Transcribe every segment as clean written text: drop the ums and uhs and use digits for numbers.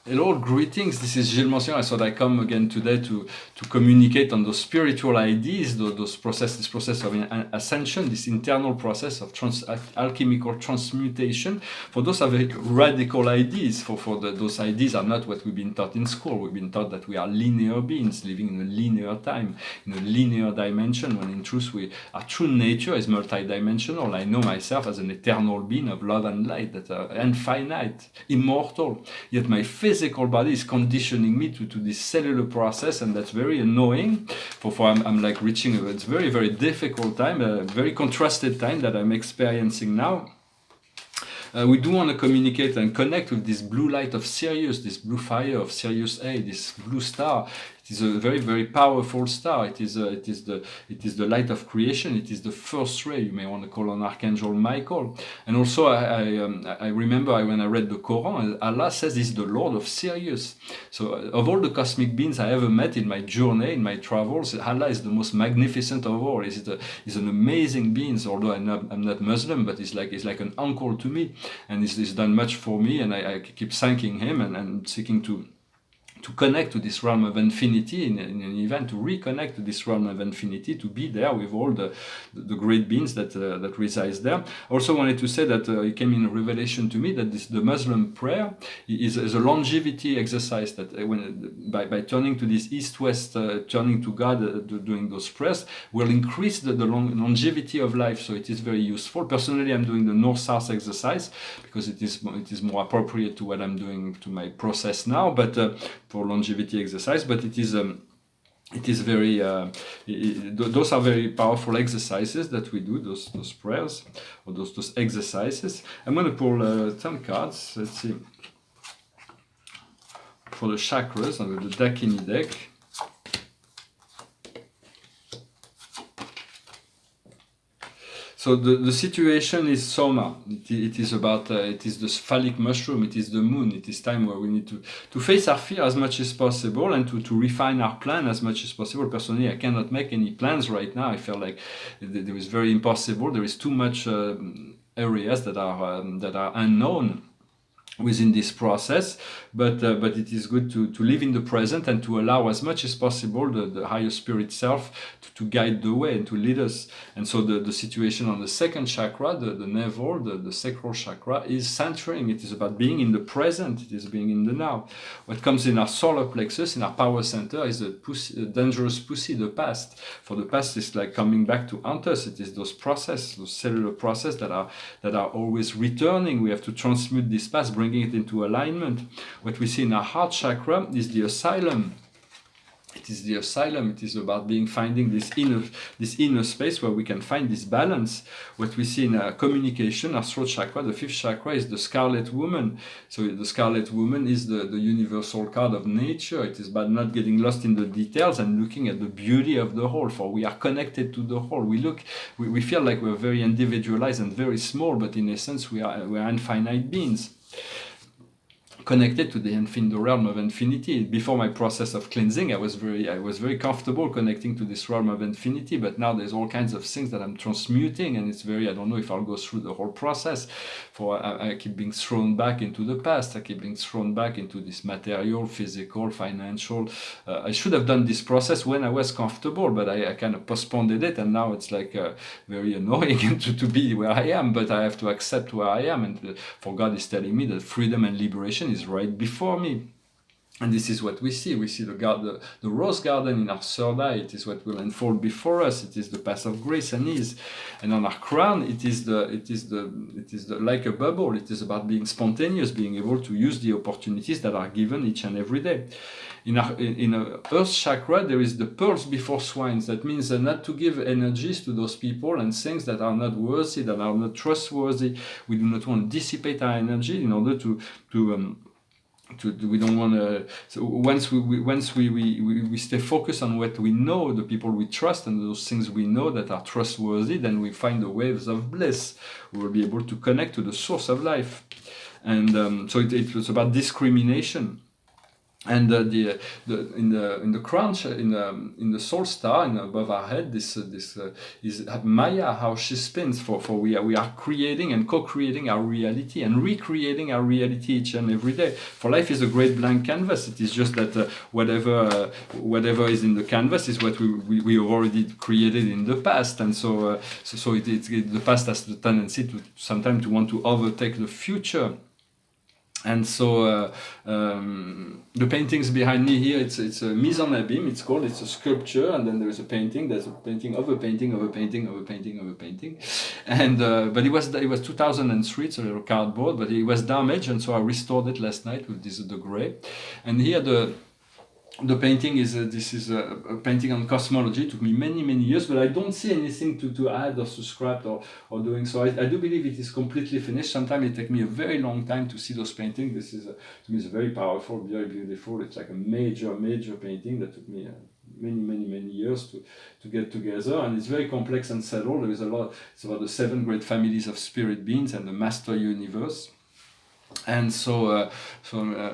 Hello, greetings. This is Gilles Mention. I thought I come again today to communicate on those spiritual ideas, this process of ascension, this internal process of alchemical transmutation. For those are very radical ideas. Those ideas are not what we've been taught in school. We've been taught that we are linear beings living in a linear time, in a linear dimension, when in truth our true nature is multidimensional. I know myself as an eternal being of love and light that are infinite, immortal. Yet my physical body is conditioning me to this cellular process, and that's very annoying. I'm like reaching it's very, very difficult time, a very contrasted time that I'm experiencing now. We do want to communicate and connect with this blue light of Sirius, this blue fire of Sirius A, this blue star. It is a very, very powerful star. It is the light of creation. It is the first ray. You may want to call on Archangel Michael. And also, I remember when I read the Quran, Allah says He's the Lord of Sirius. So, of all the cosmic beings I ever met in my journey, in my travels, Allah is the most magnificent of all. He's an amazing being. Although I'm not Muslim, but He's like an uncle to me, and He's done much for me. And I keep thanking Him and seeking to connect to this realm of infinity in an event, to reconnect to this realm of infinity, to be there with all the great beings that resides there. I also wanted to say that it came in a revelation to me that the Muslim prayer is a longevity exercise, that by turning to this east-west, turning to God, doing those prayers, will increase the longevity of life. So it is very useful. Personally, I'm doing the north-south exercise because it is more appropriate to what I'm doing to my process now, but for longevity exercise. But it is very those are very powerful exercises that we do, those prayers or those exercises. I'm going to pull 10 cards. Let's see, for the chakras under the Dakini deck. So the situation is Soma. It is about, it is the phallic mushroom, it is the moon. It is time where we need to face our fear as much as possible and to refine our plan as much as possible. Personally, I cannot make any plans right now. I feel like there is very impossible. There is too much areas that are unknown within this process, but it is good to live in the present and to allow as much as possible the higher spirit self to guide the way and to lead us. And so the situation on the second chakra, the navel, the sacral chakra, is centering. It is about being in the present. It is being in the now. What comes in our solar plexus, in our power center, is the dangerous pussy, the past. For the past is like coming back to haunt us. It is those cellular process that are always returning. We have to transmute this past, bringing it into alignment. What we see in our heart chakra is the asylum. It is the asylum. It is about finding this inner space where we can find this balance. What we see in our communication, our throat chakra, the fifth chakra, is the Scarlet Woman. So the Scarlet Woman is the universal card of nature. It is about not getting lost in the details and looking at the beauty of the whole. For we are connected to the whole. We feel like we're very individualized and very small, but in essence we are infinite beings, connected to the realm of infinity. Before my process of cleansing, I was very comfortable connecting to this realm of infinity, but now there's all kinds of things that I'm transmuting, and I don't know if I'll go through the whole process. For I keep being thrown back into the past. I keep being thrown back into this material, physical, financial. I should have done this process when I was comfortable, but I kind of postponed it, and now it's like very annoying to be where I am, but I have to accept where I am, and for God is telling me that freedom and liberation is right before me. And this is what we see. We see the rose garden in our third eye. It is what will unfold before us. It is the path of grace and ease. And on our crown, it is like a bubble. It is about being spontaneous, being able to use the opportunities that are given each and every day. In our earth chakra, there is the pearls before swines. That means not to give energies to those people and things that are not worthy, that are not trustworthy. We do not want to dissipate our energy in order we don't want to. So once we stay focused on what we know, the people we trust, and those things we know that are trustworthy, then we find the waves of bliss. We will be able to connect to the source of life. And so it was about discrimination. And in the crunch in the soul star above our head, this is Maya, how she spins. For we are creating and co-creating our reality and recreating our reality each and every day. For life is a great blank canvas. It is just that whatever is in the canvas is what we have already created in the past, and so the past has the tendency to sometimes to want to overtake the future. And so the paintings behind me here, it's a mise en abîme, it's called. It's a sculpture, and then there's a painting. There's a painting of a painting of a painting of a painting of a painting, and but it was 2003. It's a little cardboard, but it was damaged, and so I restored it last night with the gray. And here the painting is this is a painting on cosmology. It took me many years, but I don't see anything to add or to scrap or doing so. I do believe it is completely finished. Sometimes it takes me a very long time to see those paintings. This is to me, it's very powerful, very beautiful. It's like a major painting that took me many years to get together, and it's very complex and subtle. There is a lot. It's about the 7 great families of spirit beings and the master universe. And so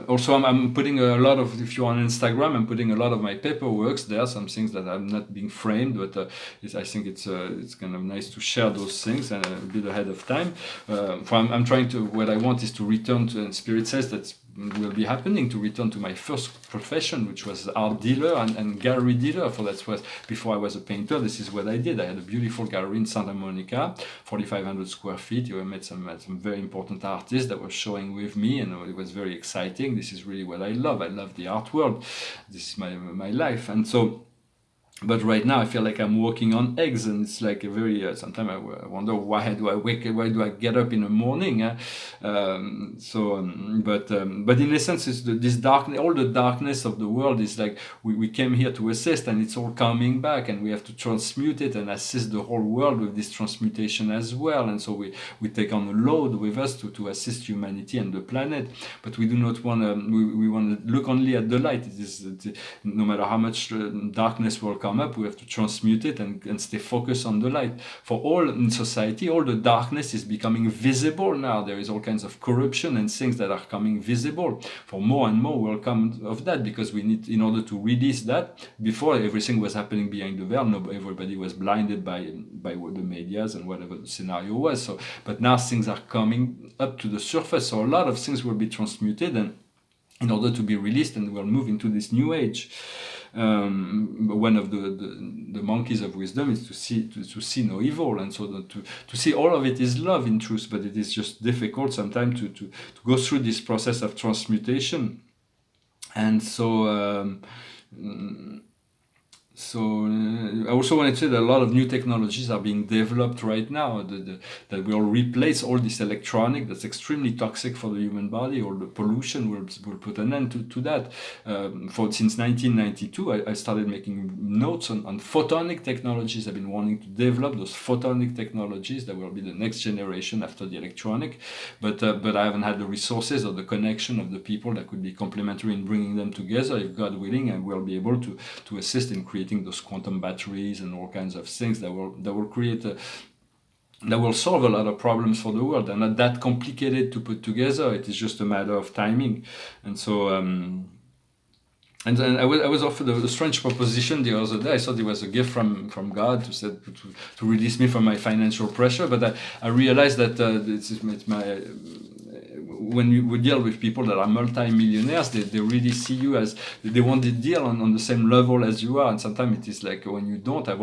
also I'm putting a lot of, if you're on Instagram, I'm putting a lot of my paperworks there, some things that are not being framed, but I think it's kind of nice to share those things and a bit ahead of time. I'm trying to, what I want is to return to, and Spirit says that will be happening, to return to my first profession, which was art dealer and gallery dealer. For that was before I was a painter. This is what I did. I had a beautiful gallery in Santa Monica, 4,500 square feet. I met some very important artists that were showing with me, and it was very exciting. This is really what I love. I love the art world. This is my life, and so. But right now I feel like I'm walking on eggs, and it's like a very. Sometimes I wonder why do I get up in the morning? But in essence, it's this darkness. All the darkness of the world is like we came here to assist, and it's all coming back, and we have to transmute it and assist the whole world with this transmutation as well. And so we take on a load with us to assist humanity and the planet. But we do not want to. We want to look only at the light. It is no matter how much darkness will come up, we have to transmute it and stay focused on the light. For all in society, all the darkness is becoming visible now. There is all kinds of corruption and things that are coming visible. For more and more will come of that, because we need, in order to release that. Before, everything was happening behind the veil. Everybody was blinded by what the medias and whatever the scenario was. So, but now things are coming up to the surface. So a lot of things will be transmuted, and in order to be released, and we'll move into this new age. One of the monkeys of wisdom is to see no evil, and so to see all of it is love in truth, but it is just difficult sometimes to go through this process of transmutation. And so I also wanted to say that a lot of new technologies are being developed right now that will replace all this electronic that's extremely toxic for the human body. All the pollution will put an end to that. Since 1992, I started making notes on photonic technologies. I've been wanting to develop those photonic technologies that will be the next generation after the electronic, but I haven't had the resources or the connection of the people that could be complementary in bringing them together. If God willing, I will be able to assist in creating those quantum batteries and all kinds of things that will create that will solve a lot of problems for the world. They're not that complicated to put together. It is just a matter of timing. And so and I was offered a strange proposition the other day. I thought it was a gift from God to release me from my financial pressure, but I realized that it's my when we deal with people that are multi-millionaires, they really see you as, they want the deal on the same level as you are. And sometimes it is like when you don't. I've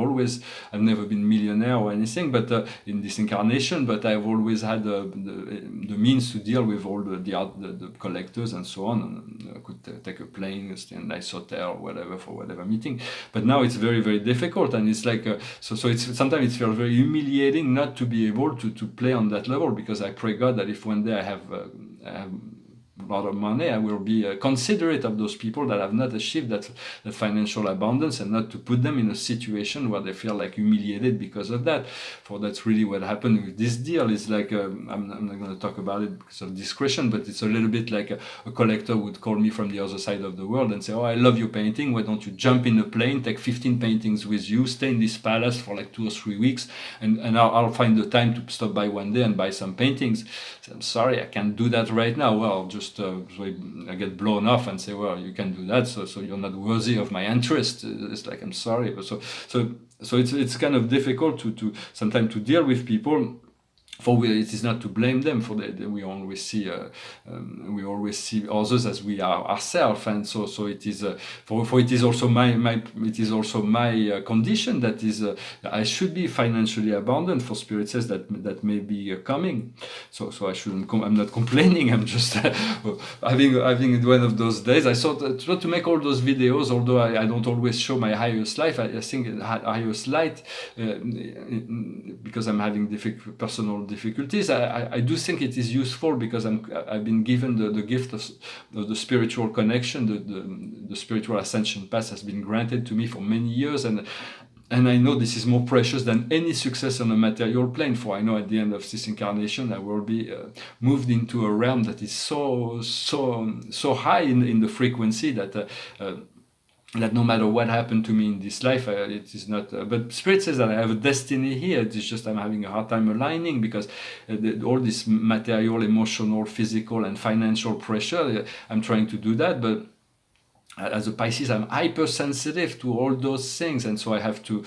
never been millionaire or anything, but in this incarnation, but I've always had the means to deal with all the collectors and so on. And I could take a plane, stay in a nice hotel or whatever for whatever meeting. But now it's very, very difficult, and it's like so it's sometimes it feels very humiliating not to be able to play on that level, because I pray God that if one day I have a lot of money, I will be considerate of those people that have not achieved that financial abundance, and not to put them in a situation where they feel like humiliated because of that. For that's really what happened with this deal. It's like I'm not going to talk about it because of discretion, but it's a little bit like a collector would call me from the other side of the world and say, "Oh, I love your painting. Why don't you jump in a plane, take 15 paintings with you, stay in this palace for like 2 or 3 weeks, and I'll find the time to stop by one day and buy some paintings." So I'm sorry, I can't do that right now. Well, just so I get blown off and say, well, you can do that, so you're not worthy of my interest. It's like, I'm sorry, but so it's kind of difficult to sometimes to deal with people. It is not to blame them for that. We always see others as we are ourselves, and so it is for it is also my condition that is I should be financially abundant for spirit says that may be coming. So I shouldn't. I'm not complaining. I'm just having one of those days. I thought to make all those videos, although I don't always show my highest life. I think highest light because I'm having personal difficulties. I do think it is useful because I've been given the gift of the spiritual connection. The spiritual ascension path has been granted to me for many years, and I know this is more precious than any success on a material plane. For I know at the end of this incarnation I will be moved into a realm that is so high in the frequency that no matter what happened to me in this life, it is not. But Spirit says that I have a destiny here. It is just I'm having a hard time aligning because all this material, emotional, physical, and financial pressure. I'm trying to do that, but as a Pisces, I'm hypersensitive to all those things, and so I have to.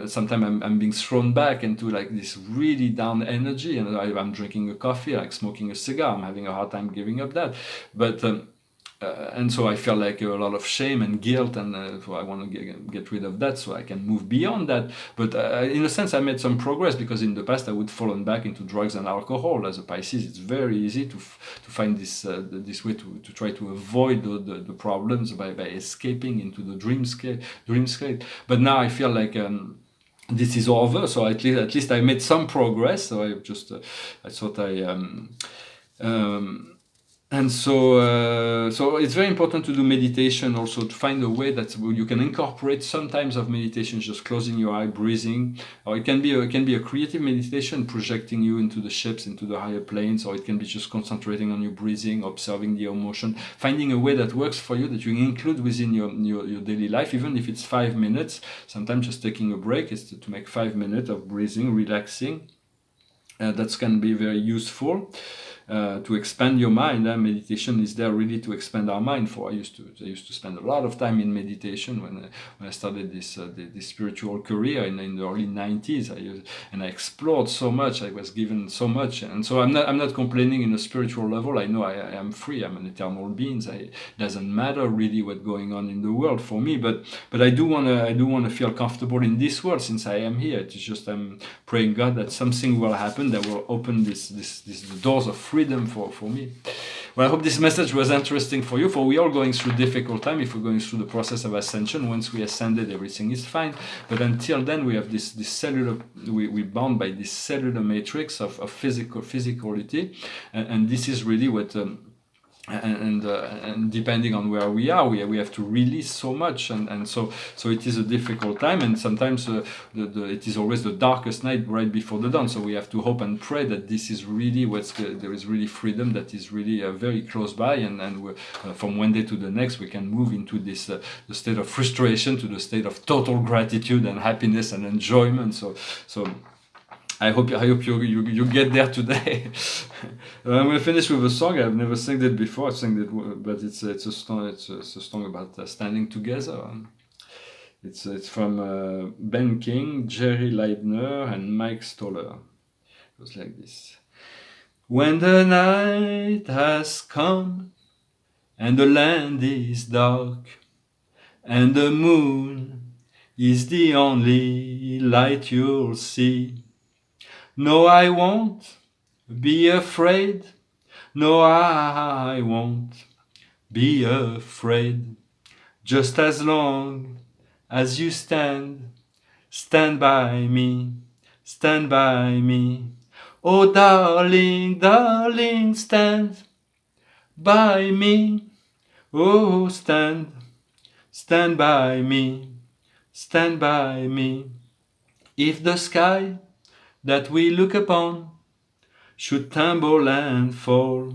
Sometimes I'm being thrown back into like this really down energy, and I'm drinking a coffee, like smoking a cigar. I'm having a hard time giving up that, but. And so I feel like a lot of shame and guilt, and so I want to get rid of that so I can move beyond that. But in a sense, I made some progress because in the past I would fallen back into drugs and alcohol. As a Pisces, it's very easy to find this way to try to avoid the problems by escaping into the dream state. But now I feel like. This is over, so at least I made some progress. So I just I thought and so it's very important to do meditation also, to find a way that you can incorporate sometimes of meditation, just closing your eye, breathing, or it can be a creative meditation projecting you into the ships, into the higher planes, or it can be just concentrating on your breathing, observing the emotion, finding a way that works for you, that you include within your daily life, even if it's 5 minutes. Sometimes just taking a break is to make 5 minutes of breathing, relaxing. That can be very useful. To expand your mind. Meditation is there really to expand our mind. I used to spend a lot of time in meditation when I started this spiritual career in the early 90s. I explored so much. I was given so much, and so I'm not complaining in a spiritual level. I know I am free. I'm an eternal being. It doesn't matter really what's going on in the world for me. But I do wanna feel comfortable in this world since I am here. It's just I'm praying God that something will happen that will open these doors of freedom for me. Well, I hope this message was interesting for you, for we are going through difficult time. If we're going through the process of ascension, once we ascended, everything is fine. But until then, we have this cellular, we're bound by this cellular matrix of physicality, and this is really what. And depending on where we are, we have to release so much, and so it is a difficult time, and sometimes it is always the darkest night right before the dawn. So we have to hope and pray that this is really there is really freedom that is really very close by, and from one day to the next we can move into this the state of frustration to the state of total gratitude and happiness and enjoyment. So. I hope you get there today. I'm going to finish with a song. I've never sang it before. I sang it, but it's a song about standing together. It's from Ben King, Jerry Leibner, and Mike Stoller. It goes like this: when the night has come and the land is dark and the moon is the only light you'll see. No, I won't be afraid. No, I won't be afraid. Just as long as you stand by me, stand by me. Oh, darling, darling, stand by me. Oh, stand by me, stand by me. If the sky that we look upon should tumble and fall,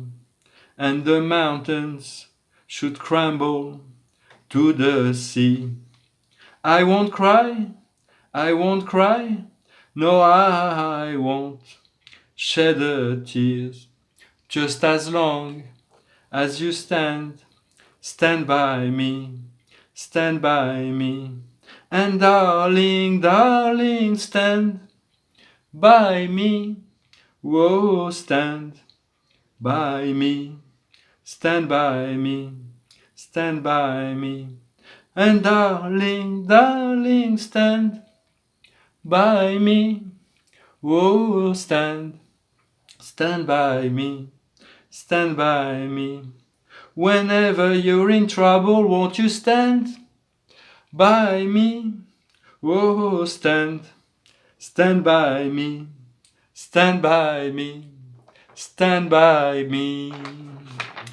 and the mountains should crumble to the sea, I won't cry, I won't cry, no, I won't shed a tear, just as long as you stand. Stand by me, stand by me. And darling, darling, stand by me. Whoa, stand by me, stand by me, stand by me. And darling, darling, stand by me. Whoa, stand by me, stand by me. Whenever you're in trouble, won't you stand by me? Whoa, stand by me, stand by me, stand by me.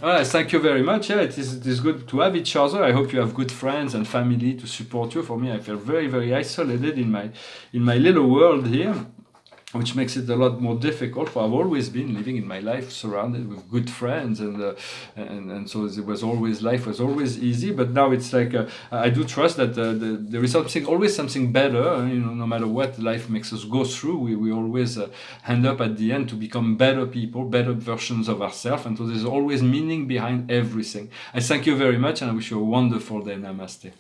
Thank you very much. Yeah, it is good to have each other. I hope you have good friends and family to support you. For me, I feel very, very isolated in my little world here, which makes it a lot more difficult. For I've always been living in my life surrounded with good friends, and so it was always, life was always easy. But now it's like I do trust that there is always something better. No matter what life makes us go through, we always end up at the end to become better people, better versions of ourselves, and so there's always meaning behind everything. I thank you very much, and I wish you a wonderful day. Namaste.